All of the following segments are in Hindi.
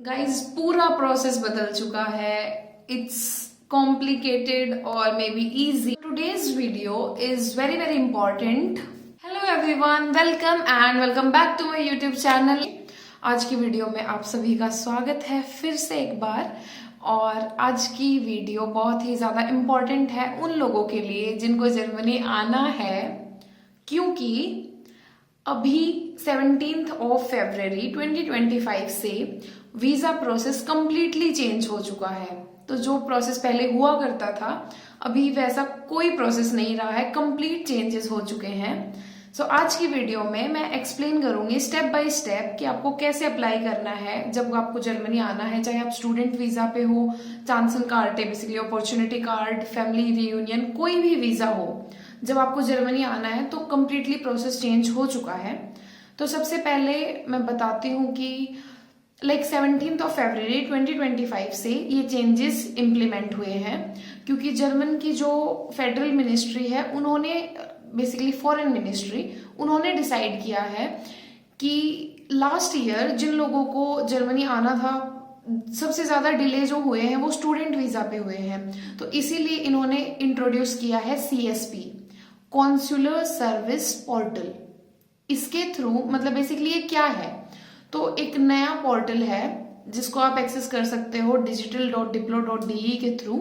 गाइस पूरा प्रोसेस बदल चुका है. इट्स कॉम्प्लिकेटेड और may be easy. Today's video is very very important. Hello everyone, welcome back to my YouTube channel. आज की वीडियो में आप सभी का स्वागत है फिर से एक बार. और आज की वीडियो बहुत ही ज़्यादा इम्पॉर्टेंट है उन लोगों के लिए जिनको जर्मनी आना है, क्योंकि अभी 17 फरवरी 2025 से वीज़ा प्रोसेस कंप्लीटली चेंज हो चुका है. तो जो प्रोसेस पहले हुआ करता था, अभी वैसा कोई प्रोसेस नहीं रहा है. कंप्लीट चेंजेस हो चुके हैं. सो आज की वीडियो में मैं एक्सप्लेन करूंगी स्टेप बाय स्टेप कि आपको कैसे अप्लाई करना है जब आपको जर्मनी आना है. चाहे आप स्टूडेंट वीज़ा पे हो, चांसल कार्ड है basically, opportunity card, family reunion, कोई भी वीज़ा हो, जब आपको जर्मनी आना है तो कम्प्लीटली प्रोसेस चेंज हो चुका है. तो सबसे पहले मैं बताती हूँ कि 17 फरवरी 2025 से ये चेंजेस इम्प्लीमेंट हुए हैं, क्योंकि जर्मन की जो फेडरल मिनिस्ट्री है, उन्होंने बेसिकली फॉरेन मिनिस्ट्री, उन्होंने डिसाइड किया है कि लास्ट ईयर जिन लोगों को जर्मनी आना था, सबसे ज़्यादा डिले जो हुए हैं वो स्टूडेंट वीज़ा पे हुए हैं. तो इसीलिए इन्होंने इंट्रोड्यूस किया है CSP, कॉन्सुलर सर्विस पोर्टल. इसके थ्रू मतलब बेसिकली ये क्या है, तो एक नया पोर्टल है जिसको आप एक्सेस कर सकते हो digital.diplo.de के थ्रू.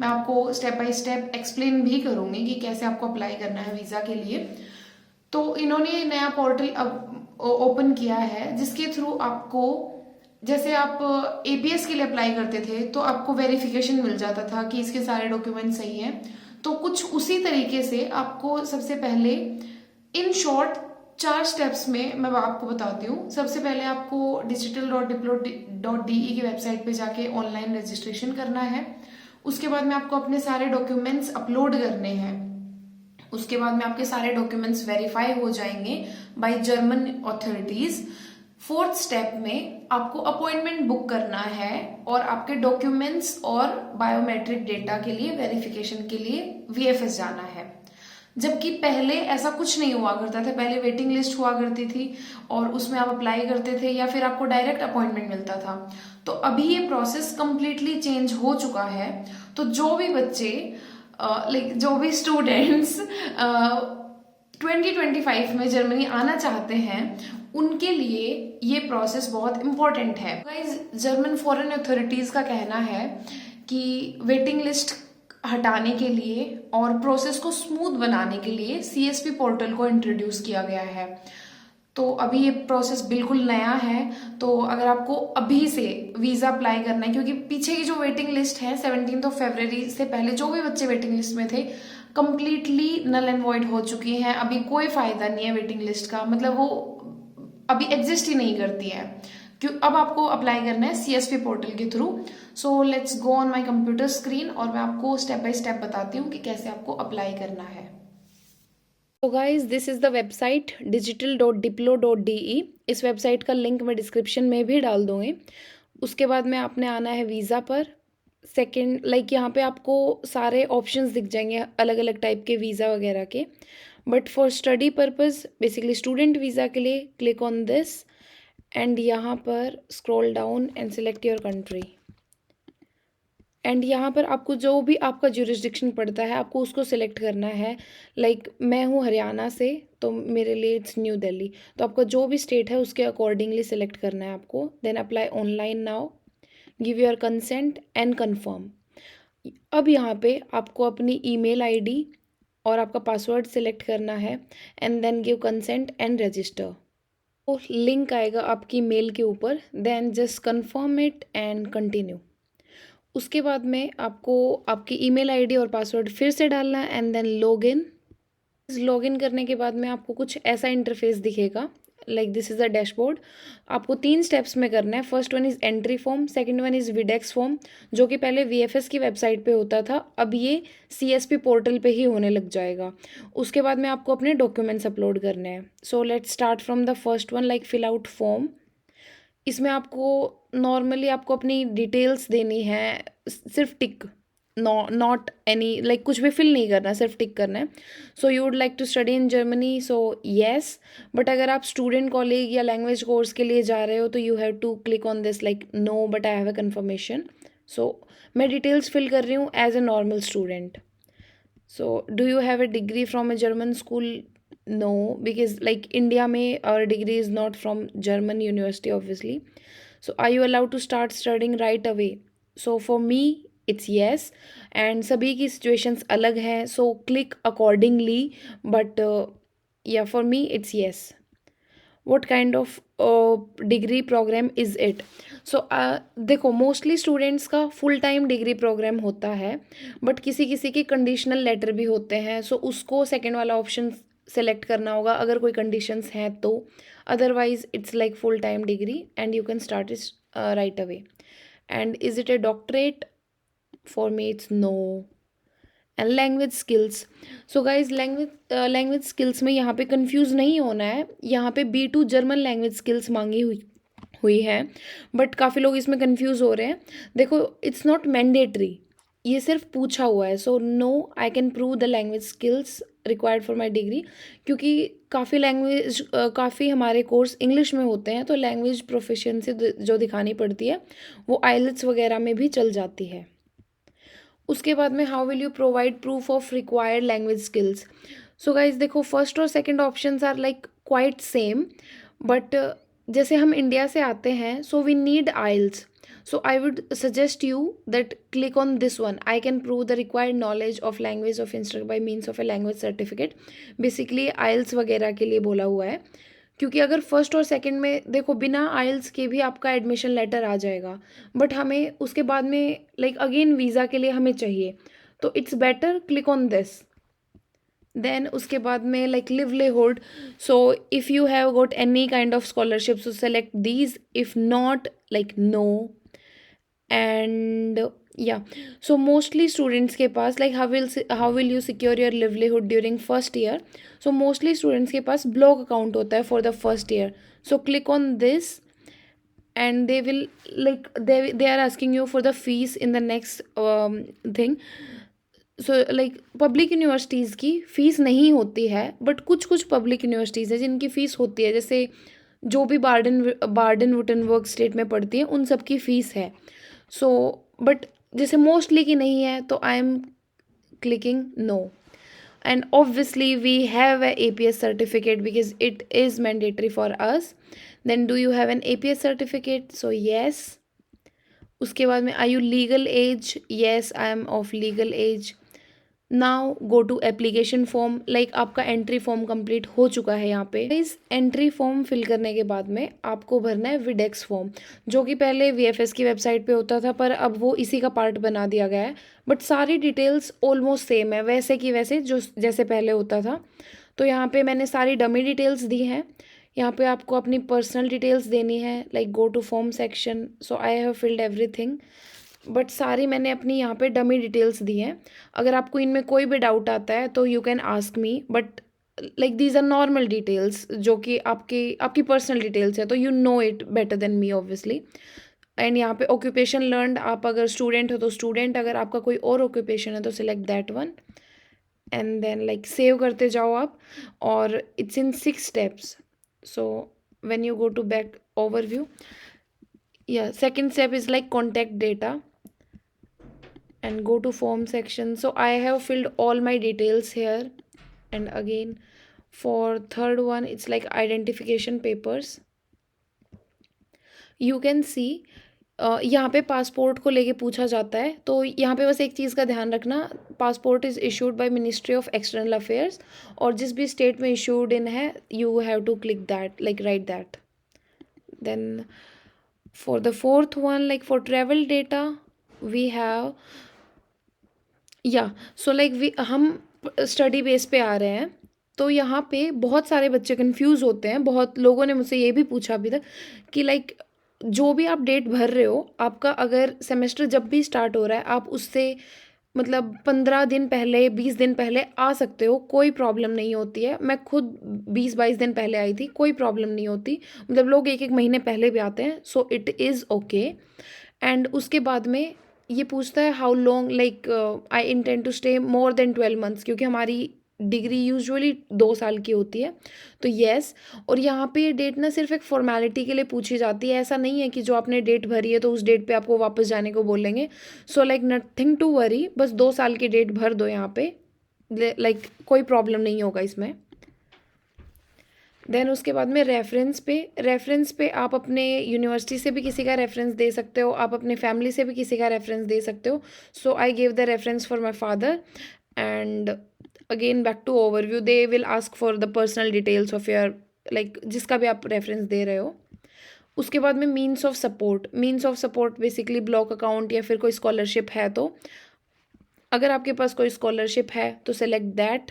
मैं आपको स्टेप बाय स्टेप एक्सप्लेन भी करूंगी कि कैसे आपको अप्लाई करना है वीज़ा के लिए. तो इन्होंने नया पोर्टल अब ओपन किया है जिसके थ्रू आपको, जैसे आप APS के लिए अप्लाई करते थे तो आपको वेरिफिकेशन मिल जाता था कि इसके सारे डॉक्यूमेंट सही हैं. तो कुछ उसी तरीके से आपको सबसे पहले इन शॉर्ट 4 स्टेप्स में मैं आपको बताती हूँ. सबसे पहले आपको digital.diplo.de की वेबसाइट पे जाके ऑनलाइन रजिस्ट्रेशन करना है. उसके बाद में आपको अपने सारे डॉक्यूमेंट्स अपलोड करने हैं. उसके बाद में आपके सारे डॉक्यूमेंट्स वेरीफाई हो जाएंगे by German authorities. 4th step में आपको अपॉइंटमेंट बुक करना है और आपके डॉक्यूमेंट्स और बायोमेट्रिक डेटा के लिए वेरिफिकेशन के लिए VFS जाना है. जबकि पहले ऐसा कुछ नहीं हुआ करता था. पहले वेटिंग लिस्ट हुआ करती थी और उसमें आप अप्लाई करते थे या फिर आपको डायरेक्ट अपॉइंटमेंट मिलता था. तो अभी ये प्रोसेस कंप्लीटली चेंज हो चुका है. तो जो भी बच्चे जो भी स्टूडेंट्स 2025 में जर्मनी आना चाहते हैं, उनके लिए ये प्रोसेस बहुत इंपॉर्टेंट है. गाइस, जर्मन फॉरेन अथॉरिटीज का कहना है कि वेटिंग लिस्ट हटाने के लिए और प्रोसेस को स्मूथ बनाने के लिए CSP पोर्टल को इंट्रोड्यूस किया गया है. तो अभी ये प्रोसेस बिल्कुल नया है. तो अगर आपको अभी से वीज़ा अप्लाई करना है, क्योंकि पीछे की जो वेटिंग लिस्ट है 17 फरवरी से पहले जो भी बच्चे वेटिंग लिस्ट में थे, कंप्लीटली नल एंड वॉइड हो चुकी हैं. अभी कोई फायदा नहीं है वेटिंग लिस्ट का, मतलब वो अभी एग्जिस्ट ही नहीं करती है. क्यों अब आपको अप्लाई करना है CSP पोर्टल के through. So let's go on my computer screen और मैं आपको स्टेप बाय स्टेप बताती हूँ कि कैसे आपको अप्लाई करना है. तो guys, this is the website digital.diplo.de. इस वेबसाइट का लिंक मैं डिस्क्रिप्शन में भी डाल दूँगी. उसके बाद में आपने आना है वीज़ा पर. सेकेंड यहाँ पे आपको सारे ऑप्शंस दिख जाएंगे अलग अलग टाइप के वीज़ा वगैरह के. But for study purpose basically student visa के लिए क्लिक ऑन दिस एंड यहाँ पर scroll down and select your country. And यहाँ पर आपको जो भी आपका ज्यूरिसडिक्शन पड़ता है, आपको उसको सिलेक्ट करना है. मैं हूँ हरियाणा से, तो मेरे लिए इट्स न्यू दिल्ली. तो आपका जो भी स्टेट है उसके अकॉर्डिंगली सिलेक्ट करना है आपको. Then apply online now, give your consent and confirm. अब यहाँ पे आपको अपनी ईमेल ID और आपका पासवर्ड सिलेक्ट करना है and then give consent and register. तो लिंक आएगा आपकी मेल के ऊपर. Then just confirm it and continue. उसके बाद में आपको आपकी ईमेल ID और पासवर्ड फिर से डालना है एंड देन लॉगिन करने के बाद में आपको कुछ ऐसा इंटरफेस दिखेगा. This is a dashboard. आपको 3 स्टेप्स में करना है. First one is entry form, second one is videx form, जो कि पहले VFS की वेबसाइट पे होता था, अब ये CSP पोर्टल पे ही होने लग जाएगा. उसके बाद में आपको अपने डॉक्यूमेंट्स अपलोड करने हैं. So let's start from the first one, fill out form. इसमें आपको नॉर्मली आपको अपनी डिटेल्स देनी है, सिर्फ टिक. नॉट एनी लाइक कुछ भी फिल नहीं करना, सिर्फ टिक करना है. So you would like to study in Germany, so yes. But अगर आप स्टूडेंट कॉलेज या लैंग्वेज कोर्स के लिए जा रहे हो तो you have to click on this like no but I have a confirmation. So मैं डिटेल्स फिल कर रही हूँ as a normal student. So, do you have a degree from a German school? No, because like India में our degree is not from German university obviously. So, are you allowed to start studying right away? So, for me, it's yes. And सभी की situations अलग हैं. So, click accordingly. But yeah, for me, it's yes. What kind of degree program is it? सो देखो मोस्टली स्टूडेंट्स का फुल टाइम डिग्री प्रोग्राम होता है, बट किसी किसी के कंडीशनल लेटर भी होते हैं. सो उसको सेकेंड वाला ऑप्शन सेलेक्ट करना होगा अगर कोई कंडीशंस हैं तो. Otherwise it's like full time degree and you can start it right away. And is it a doctorate? For me it's no. And language skills. So guys language skills में यहाँ पे कंफ्यूज नहीं होना है. यहाँ पे B2 जर्मन लैंग्वेज स्किल्स मांगी हुई है, बट काफ़ी लोग इसमें कंफ्यूज हो रहे हैं. देखो इट्स नॉट मैंडेटरी, ये सिर्फ पूछा हुआ है. So no I can prove the language skills required for my degree, क्योंकि काफ़ी हमारे कोर्स इंग्लिश में होते हैं, तो लैंग्वेज प्रोफिशिएंसी जो दिखानी पड़ती है वो आइलेट्स वगैरह में भी चल जाती है. उसके बाद में how will you provide proof of required language skills. So guys देखो फर्स्ट और second options are like quite same, but जैसे हम इंडिया से आते हैं so we need IELTS. So I would suggest you that click on this one. I can prove the required knowledge of language of instruct by means of a language certificate. Basically IELTS वगैरह के लिए बोला हुआ है, क्योंकि अगर फर्स्ट और सेकंड में देखो बिना आइल्स के भी आपका एडमिशन लेटर आ जाएगा, बट हमें उसके बाद में लाइक अगेन वीज़ा के लिए हमें चाहिए, तो it's better click on this. Then उसके बाद में like livelihood. So if you have got any kind of scholarship so select these, if not like no. And yeah so mostly students के पास like how will you secure your livelihood during first year. So mostly students के पास ब्लॉक अकाउंट होता है for the first year. So click on this and they will like they are asking you for the fees in the next thing. So like public universities की फ़ीस नहीं होती है, बट कुछ कुछ पब्लिक यूनिवर्सिटीज़ है जिनकी फ़ीस होती है, जैसे जो भी बार्डन वुटनबर्ग स्टेट में पढ़ती है उन सब की फ़ीस है. सो बट जैसे मोस्टली की नहीं है तो I am clicking no. And obviously we have a APS certificate because it is mandatory for us. Then do you have an APS certificate? So yes. उसके बाद में are you legal age? Yes, I am of legal age. Now go to application form. Like आपका एंट्री फॉर्म कंप्लीट हो चुका है. यहाँ पे इस एंट्री फॉर्म फिल करने के बाद में आपको भरना है विडेक्स फॉर्म, जो कि पहले VFS की वेबसाइट पे होता था, पर अब वो इसी का पार्ट बना दिया गया है. बट सारी डिटेल्स ऑलमोस्ट सेम है, वैसे की वैसे जो जैसे पहले होता था. तो यहाँ पे मैंने सारी डमी डिटेल्स दी हैं. यहाँ पे आपको अपनी पर्सनल डिटेल्स देनी है, like go to form section. So I have filled everything, but सारी मैंने अपनी यहाँ पे डमी डिटेल्स दी हैं. अगर आपको इनमें कोई भी डाउट आता है तो you can ask me, but like these are normal details जो कि आपकी पर्सनल डिटेल्स है, तो you know it better than me obviously. And यहाँ पे ऑक्यूपेशन लर्नड, आप अगर स्टूडेंट हो तो स्टूडेंट, अगर आपका कोई और ऑक्यूपेशन है तो select that one. And then like save करते जाओ आप, और it's in 6 steps. So when you go to back overview, yeah, second step is like contact data and go to form section. So I have filled all my details here. And again for third one it's like identification papers. You can see यहाँ पे पासपोर्ट को लेके पूछा जाता है, तो यहाँ पे बस एक चीज़ का ध्यान रखना, passport is issued by ministry of external affairs, और जिस भी स्टेट में इशूड इन है you have to click that, like right that. Then for the fourth one, like for travel data we have, so like हम स्टडी बेस पे आ रहे हैं, तो यहाँ पे बहुत सारे बच्चे कंफ्यूज होते हैं. बहुत लोगों ने मुझसे ये भी पूछा अभी तक कि लाइक जो भी आप डेट भर रहे हो, आपका अगर सेमेस्टर जब भी स्टार्ट हो रहा है आप उससे मतलब 15 दिन पहले 20 दिन पहले आ सकते हो, कोई प्रॉब्लम नहीं होती है. मैं खुद 20-22 दिन पहले आई थी, कोई प्रॉब्लम नहीं होती. मतलब लोग 1-1 महीने पहले भी आते हैं, so it is okay. And उसके बाद में ये पूछता है how long like I intend to stay more than 12 months, क्योंकि हमारी डिग्री यूजुअली 2 साल की होती है, तो येस। और यहाँ पे ये डेट ना सिर्फ एक फॉर्मेलिटी के लिए पूछी जाती है, ऐसा नहीं है कि जो आपने डेट भरी है तो उस डेट पे आपको वापस जाने को बोलेंगे। So like nothing to worry, बस 2 साल की डेट भर दो यहाँ पे, लाइक कोई प्रॉब्लम नहीं होगा इसमें। देन उसके बाद में रेफरेंस पे आप अपने यूनिवर्सिटी से भी किसी का रेफरेंस दे सकते हो, आप अपने फैमिली से भी किसी का रेफरेंस दे सकते हो। So I give the reference for my father. And again back to overview, they will ask for the personal details of your like जिसका भी आप रेफरेंस दे रहे हो। उसके बाद में means of support basically block account या फिर कोई स्कॉलरशिप है तो, अगर आपके पास कोई स्कॉलरशिप है तो सेलेक्ट दैट।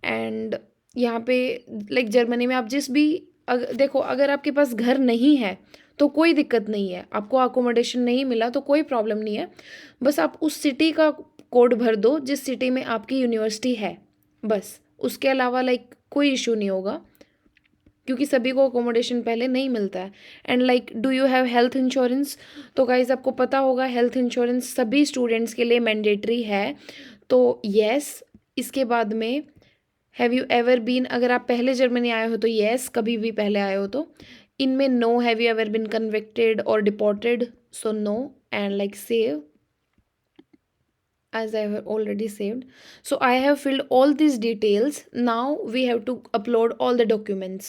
एंड यहाँ पे लाइक जर्मनी में आप जिस भी देखो, अगर आपके पास घर नहीं है तो कोई दिक्कत नहीं है, आपको अकोमोडेशन नहीं मिला तो कोई प्रॉब्लम नहीं है, बस आप उस सिटी का कोड भर दो जिस सिटी में आपकी यूनिवर्सिटी है, बस उसके अलावा लाइक कोई इशू नहीं होगा, क्योंकि सभी को अकोमोडेशन पहले नहीं मिलता है। And like do you have health insurance, तो गाइज आपको पता होगा हेल्थ इंश्योरेंस सभी स्टूडेंट्स के लिए मैंडेटरी है, तो येस। इसके बाद में हैव यू एवर बीन, अगर आप पहले जर्मनी आए हो तो येस, कभी भी पहले आए हो तो। इनमें no, have you ever been convicted और deported, so no. And like save as I have already saved. So I have filled all these details. Now we have to upload all the documents.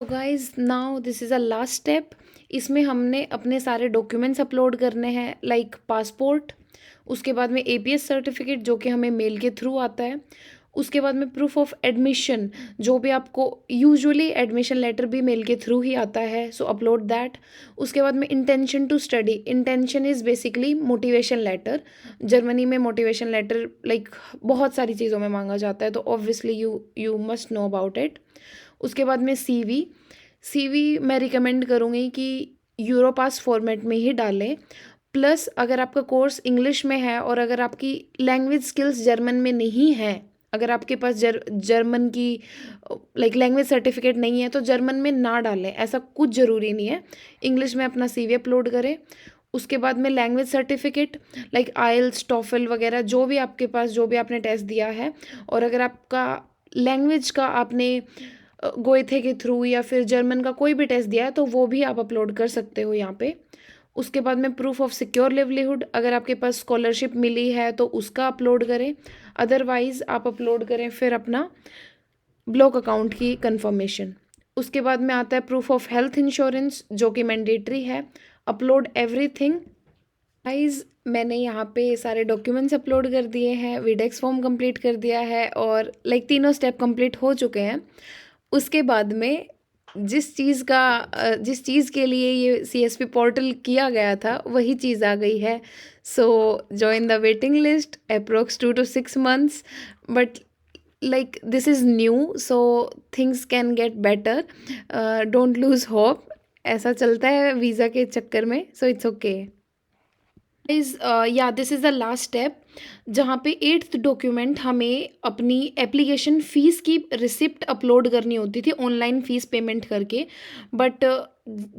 So guys, now this is a last step. इसमें हमने अपने सारे डॉक्यूमेंट्स अपलोड करने हैं, लाइक पासपोर्ट, उसके बाद में APS सर्टिफिकेट जो कि हमें मेल के थ्रू आता है, उसके बाद में प्रूफ ऑफ एडमिशन जो भी आपको यूजुअली एडमिशन लेटर भी मेल के थ्रू ही आता है, सो अपलोड दैट। उसके बाद में intention to study, intention is basically motivation letter. Germany में मोटिवेशन लेटर लाइक बहुत सारी चीज़ों में मांगा जाता है, तो obviously you must know about it. उसके बाद में CV मैं रिकमेंड करूँगी कि यूरोपास फॉर्मेट में ही डालें। प्लस अगर आपका कोर्स इंग्लिश में है और अगर आपकी लैंग्वेज स्किल्स जर्मन में नहीं है, अगर आपके पास जर्मन की लाइक लैंग्वेज सर्टिफिकेट नहीं है तो जर्मन में ना डालें, ऐसा कुछ ज़रूरी नहीं है। इंग्लिश में अपना CV अपलोड करें। उसके बाद में लैंग्वेज सर्टिफिकेट लाइक आइल्स, टॉफल वगैरह जो भी आपके पास, जो भी आपने टेस्ट दिया है, और अगर आपका लैंग्वेज का आपने गोएथे के थ्रू या फिर जर्मन का कोई भी टेस्ट दिया है तो वो भी आप अपलोड कर सकते हो यहाँ पे। उसके बाद में प्रूफ ऑफ सिक्योर लिवलीहुड, अगर आपके पास स्कॉलरशिप मिली है तो उसका अपलोड करें, अदरवाइज़ आप अपलोड करें फिर अपना ब्लॉक अकाउंट की कंफर्मेशन। उसके बाद में आता है प्रूफ ऑफ हेल्थ इंश्योरेंस जो कि मैंडेटरी है, अपलोड एवरीथिंग। गाइस मैंने यहाँ पे सारे डॉक्यूमेंट्स अपलोड कर दिए हैं, विडेक्स फॉर्म कंप्लीट कर दिया है और लाइक तीनों स्टेप कंप्लीट हो चुके हैं। उसके बाद में जिस चीज़ के लिए ये CSP पोर्टल किया गया था वही चीज़ आ गई है। So join the waiting list approx 2 to 6 months, but like this is new so things can get better, don't lose hope, ऐसा चलता है वीज़ा के चक्कर में, so it's okay. This is the last step जहाँ पे 8th डॉक्यूमेंट हमें अपनी एप्लीकेशन फ़ीस की रिसिप्ट अपलोड करनी होती थी ऑनलाइन फ़ीस पेमेंट करके, बट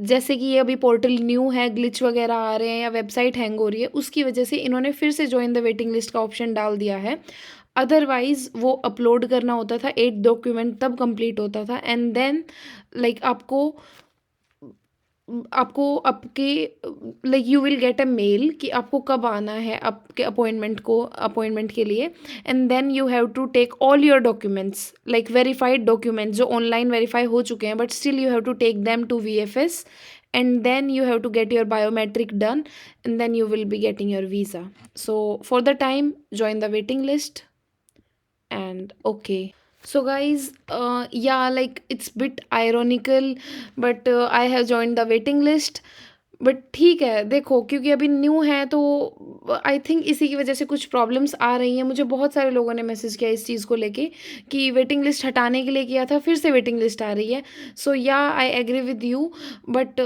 जैसे कि ये अभी पोर्टल न्यू है, ग्लिच वगैरह आ रहे हैं या वेबसाइट हैंग हो रही है, उसकी वजह से इन्होंने फिर से जॉइन द वेटिंग लिस्ट का ऑप्शन डाल दिया है। अदरवाइज़ वो अपलोड करना होता था, 8 डॉक्यूमेंट तब कंप्लीट होता था। एंड देन लाइक आपको आपके like you will get a mail कि आपको कब आना है आपके अपॉइंटमेंट के लिए। And then you have to take all your documents like verified documents जो ऑनलाइन वेरीफाई हो चुके हैं, but still you have to take them to VFS and then you have to get your biometric done and then you will be getting your visa. So for the time join the waiting list and okay. So guys, like it's bit ironical but I have joined the waiting list, but ठीक है देखो क्योंकि अभी न्यू है तो आई थिंक इसी की वजह से कुछ प्रॉब्लम्स आ रही हैं। मुझे बहुत सारे लोगों ने मैसेज किया इस चीज़ को लेके कि वेटिंग लिस्ट हटाने के लिए किया था, फिर से वेटिंग लिस्ट आ रही है। So yeah I agree with you, but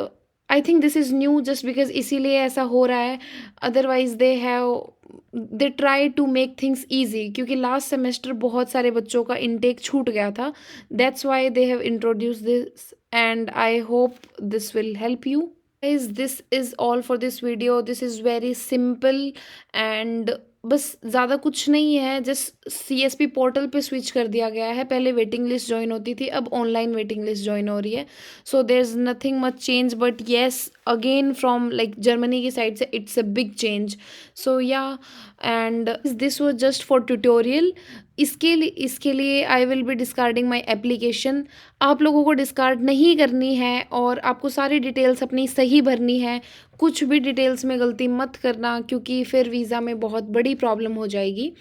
I think this is new just because इसीलिए ऐसा हो रहा है। Otherwise they try to make things easy, क्योंकि लास्ट सेमेस्टर बहुत सारे बच्चों का इनटेक छूट गया था, that's why they have introduced this and I hope this will help you. Guys this is all for this video. This is very simple and बस ज़्यादा कुछ नहीं है. जस्ट CSP पोर्टल पे स्विच कर दिया गया है. पहले वेटिंग लिस्ट ज्वाइन होती थी, अब ऑनलाइन वेटिंग लिस्ट ज्वाइन हो रही है. So there is nothing much change, but yes again from like Germany की साइड से it's a big change. So yeah and this was just for tutorial. इसके लिए I will be discarding my application. आप लोगों को डिस्कार्ड नहीं करनी है और आपको सारी डिटेल्स अपनी सही भरनी है. कुछ भी डिटेल्स में गलती मत करना, क्योंकि फिर वीज़ा में बहुत बड़ी प्रॉब्लम हो जाएगी.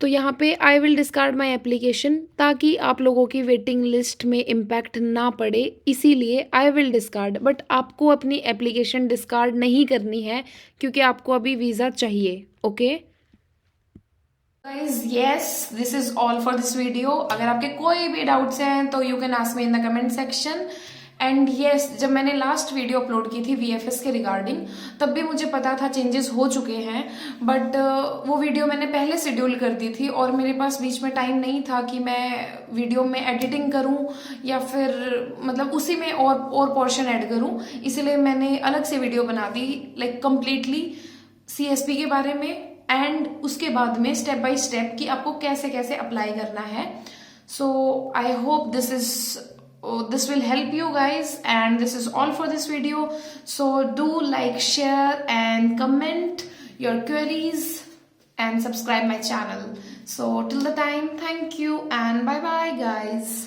तो यहाँ पे I will discard my application, ताकि आप लोगों की वेटिंग लिस्ट में इम्पैक्ट ना पड़े, इसीलिए आई विल डिस्कार्ड. बट आपको अपनी एप्लीकेशन डिस्कार्ड नहीं करनी है, क्योंकि आपको अभी वीज़ा चाहिए. Okay guys, yes this is all for this video. अगर आपके कोई भी डाउट्स हैं तो you can ask me in the comment section. And yes, जब मैंने लास्ट वीडियो अपलोड की थी VFS के रिगार्डिंग, तब भी मुझे पता था चेंजेस हो चुके हैं. बट वो वीडियो मैंने पहले शेड्यूल कर दी थी और मेरे पास बीच में टाइम नहीं था कि मैं वीडियो में एडिटिंग करूं या फिर मतलब उसी में और पोर्शन ऐड करूं. इसीलिए मैंने अलग से वीडियो बना दी, लाइक कंप्लीटली CSP के बारे में, एंड उसके बाद में स्टेप बाय स्टेप कि आपको कैसे कैसे अप्लाई करना है. So I hope this will help you guys, and this is all for this video. So do like, share and comment your queries and subscribe my channel. So till the time, thank you and bye bye guys.